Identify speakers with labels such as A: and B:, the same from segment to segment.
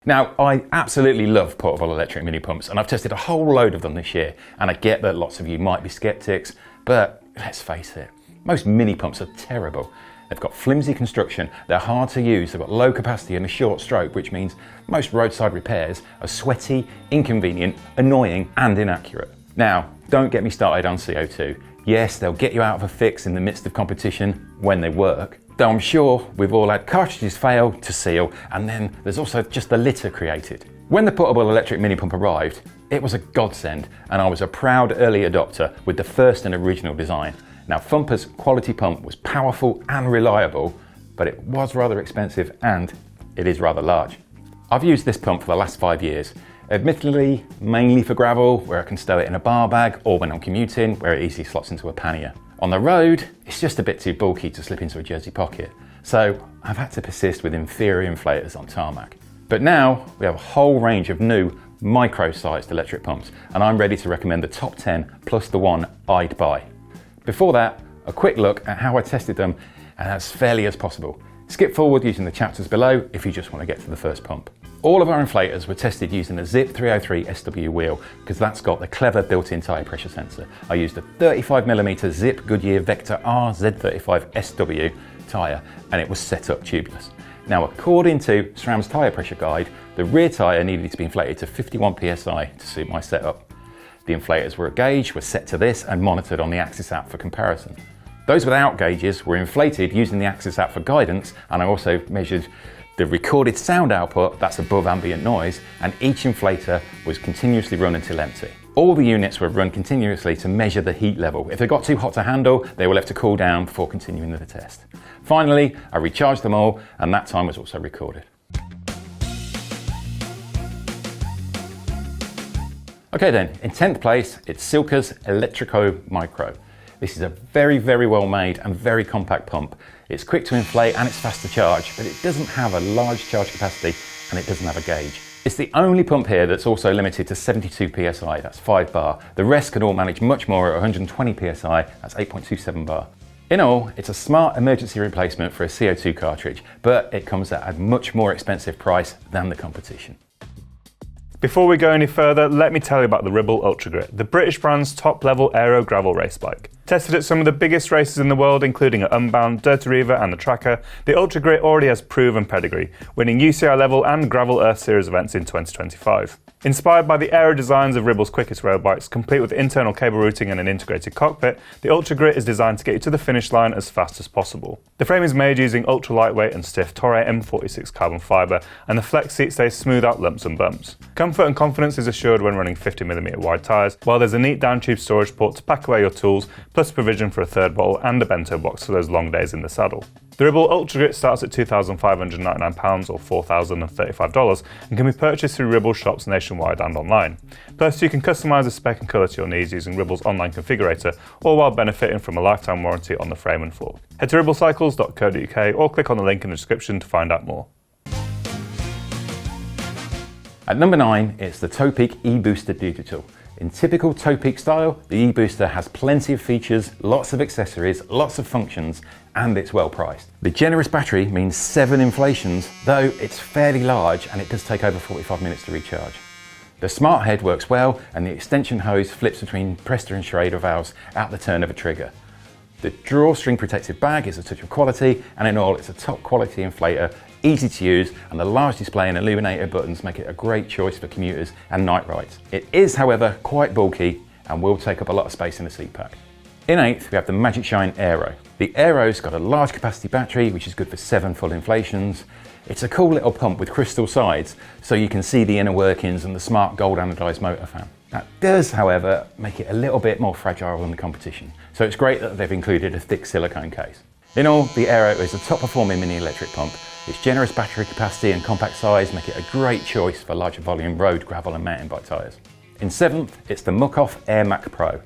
A: Now, I absolutely love portable electric mini pumps, and I've tested a whole load of them this year, and I get that lots of you might be skeptics, but let's face it, most mini pumps are terrible. They've got flimsy construction, they're hard to use, they've got low capacity and a short stroke, which means most roadside repairs are sweaty, inconvenient, annoying, and inaccurate. Now, don't get me started on CO2. Yes, they'll get you out of a fix in the midst of competition when they work, though I'm sure we've all had cartridges fail to seal, and then there's also just the litter created. When the portable electric mini pump arrived, it was a godsend, and I was a proud early adopter with the first and original design. Now, Fumper's quality pump was powerful and reliable, but it was rather expensive and it is rather large. I've used this pump for the last 5 years, admittedly mainly for gravel, where I can stow it in a bar bag, or when I'm commuting, where it easily slots into a pannier. On the road, it's just a bit too bulky to slip into a jersey pocket, so I've had to persist with inferior inflators on tarmac. But now we have a whole range of new micro-sized electric pumps, and I'm ready to recommend the top 10 plus the one I'd buy. Before that, a quick look at how I tested them, and as fairly as possible. Skip forward using the chapters below if you just want to get to the first pump. All of our inflators were tested using a Zip 303 SW wheel, because that's got the clever built-in tyre pressure sensor. I used a 35mm Zip Goodyear Vector RZ35 SW tyre, and it was set up tubeless. Now, according to SRAM's tyre pressure guide, the rear tyre needed to be inflated to 51 psi to suit my setup. The inflators were gauged, were set to this, and monitored on the Axis app for comparison. Those without gauges were inflated using the Axis app for guidance, and I also measured the recorded sound output, that's above ambient noise, and each inflator was continuously run until empty. All the units were run continuously to measure the heat level. If they got too hot to handle, they were left to cool down before continuing the test. Finally, I recharged them all, and that time was also recorded. Okay then, in 10th place, it's Silca's Electtrico Micro. This is a very, very well made and very compact pump. It's quick to inflate and it's fast to charge, but it doesn't have a large charge capacity and it doesn't have a gauge. It's the only pump here that's also limited to 72 psi, that's 5 bar. The rest can all manage much more at 120 psi, that's 8.27 bar. In all, it's a smart emergency replacement for a CO2 cartridge, but it comes at a much more expensive price than the competition.
B: Before we go any further, let me tell you about the Ribble Ultra Grit, the British brand's top-level aero gravel race bike. Tested at some of the biggest races in the world, including at Unbound, Dirty Reaver and the Tracker, the Ultra Grit already has proven pedigree, winning UCI level and Gravel Earth Series events in 2025. Inspired by the aero designs of Ribble's quickest rail bikes, complete with internal cable routing and an integrated cockpit, the Ultra Grit is designed to get you to the finish line as fast as possible. The frame is made using ultra lightweight and stiff Toray M46 carbon fibre, and the flex seat stays smooth out lumps and bumps. Comfort and confidence is assured when running 50mm wide tyres, while there's a neat down tube storage port to pack away your tools, plus provision for a third bottle and a bento box for those long days in the saddle. The Ribble Ultra Grit starts at £2,599 or $4,035 and can be purchased through Ribble shops nationwide and online. Plus, you can customise the spec and colour to your needs using Ribble's online configurator, all while benefiting from a lifetime warranty on the frame and fork. Head to ribblecycles.co.uk or click on the link in the description to find out more.
A: At number 9, it's the Topeak E-Booster Digital. In typical Topeak style, the E-Booster has plenty of features, lots of accessories, lots of functions, and it's well priced. The generous battery means 7 inflations, though it's fairly large and it does take over 45 minutes to recharge. The smart head works well, and the extension hose flips between Presta and Schrader valves at the turn of a trigger. The drawstring protected bag is a touch of quality, and in all, it's a top quality inflator, easy to use, and the large display and illuminated buttons make it a great choice for commuters and night rides. It is, however, quite bulky and will take up a lot of space in the seat pack. In 8th, we have the Magicshine Airro. The Airro's got a large capacity battery, which is good for 7 full inflations. It's a cool little pump with crystal sides, so you can see the inner workings and the smart gold anodized motor fan. That does, however, make it a little bit more fragile than the competition, so it's great that they've included a thick silicone case. In all, the Airro is a top-performing mini electric pump. Its generous battery capacity and compact size make it a great choice for larger volume road, gravel and mountain bike tyres. In 7th, it's the Muc-Off Airmach Pro.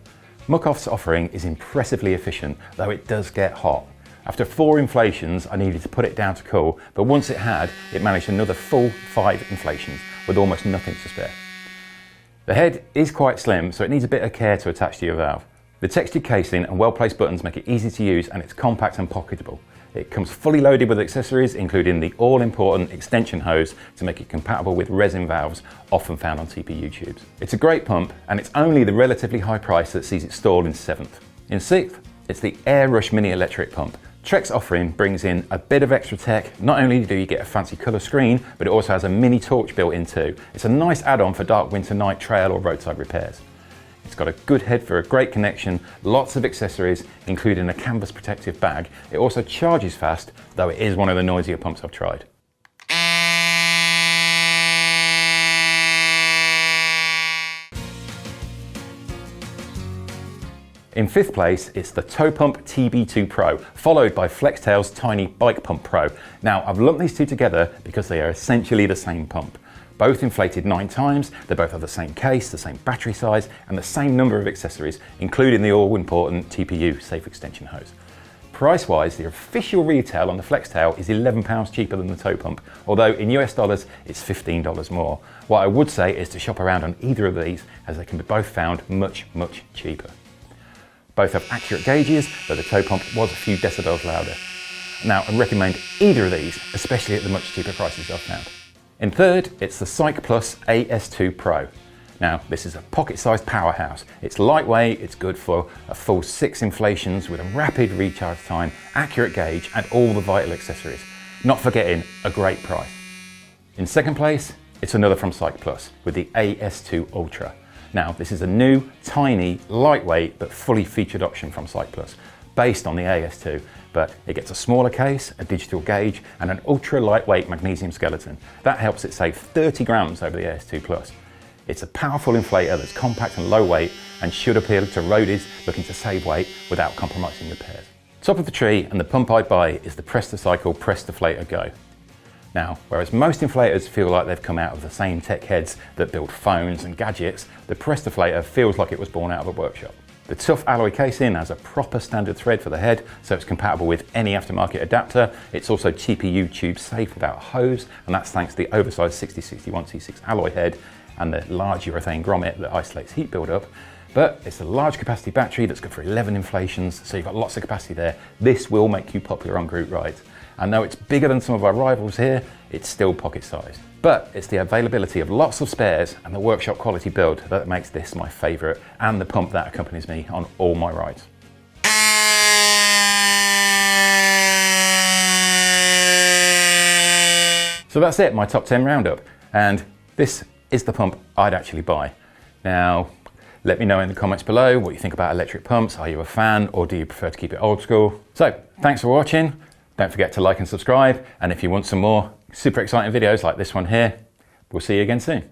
A: Muc-Off's offering is impressively efficient, though it does get hot. After 4 inflations, I needed to put it down to cool, but once it had, it managed another full 5 inflations with almost nothing to spare. The head is quite slim, so it needs a bit of care to attach to your valve. The textured casing and well-placed buttons make it easy to use, and it's compact and pocketable. It comes fully loaded with accessories, including the all-important extension hose to make it compatible with resin valves often found on TPU tubes. It's a great pump, and it's only the relatively high price that sees it stalled in 7th. In 6th, it's the Air Rush Mini Electric Pump. Trek's offering brings in a bit of extra tech. Not only do you get a fancy colour screen, but it also has a mini torch built in too. It's a nice add-on for dark winter night trail or roadside repairs. It's got a good head for a great connection, lots of accessories, including a canvas protective bag. It also charges fast, though it is one of the noisier pumps I've tried. In 5th place, it's the Topump TB2 Pro, followed by Flextail's tiny Bike Pump Pro. Now, I've lumped these two together because they are essentially the same pump. Both inflated 9 times, they both have the same case, the same battery size, and the same number of accessories, including the all-important TPU safe extension hose. Price-wise, the official retail on the Flextail is £11 cheaper than the Topump, although in US dollars, it's $15 more. What I would say is to shop around on either of these, as they can be both found much, much cheaper. Both have accurate gauges, but the Topump was a few decibels louder. Now, I recommend either of these, especially at the much cheaper prices I've found. In 3rd, it's the Cycplus AS2 Pro. Now, this is a pocket-sized powerhouse. It's lightweight, it's good for a full 6 inflations with a rapid recharge time, accurate gauge, and all the vital accessories. Not forgetting a great price. In 2nd place, it's another from Cycplus with the AS2 Ultra. Now, this is a new, tiny, lightweight, but fully featured option from Cycplus, based on the AS2, but it gets a smaller case, a digital gauge, and an ultra lightweight magnesium skeleton. That helps it save 30 grams over the AS2 Plus. It's a powerful inflator that's compact and low weight and should appeal to roadies looking to save weight without compromising repairs. Top of the tree, and the pump I buy, is the Prestacycle Prestaflator Go. Now, whereas most inflators feel like they've come out of the same tech heads that build phones and gadgets, the Prestaflator feels like it was born out of a workshop. The tough alloy casing has a proper standard thread for the head, so it's compatible with any aftermarket adapter. It's also TPU tube safe without a hose, and that's thanks to the oversized 6061 T6 alloy head and the large urethane grommet that isolates heat buildup. But it's a large capacity battery that's good for 11 inflations, so you've got lots of capacity there. This will make you popular on group rides. And though it's bigger than some of our rivals here, it's still pocket-sized. But it's the availability of lots of spares and the workshop quality build that makes this my favourite, and the pump that accompanies me on all my rides. So that's it, my top 10 roundup. And this is the pump I'd actually buy. Now, let me know in the comments below what you think about electric pumps. Are you a fan, or do you prefer to keep it old school? So, thanks for watching. Don't forget to like and subscribe, and if you want some more super exciting videos like this one here, we'll see you again soon.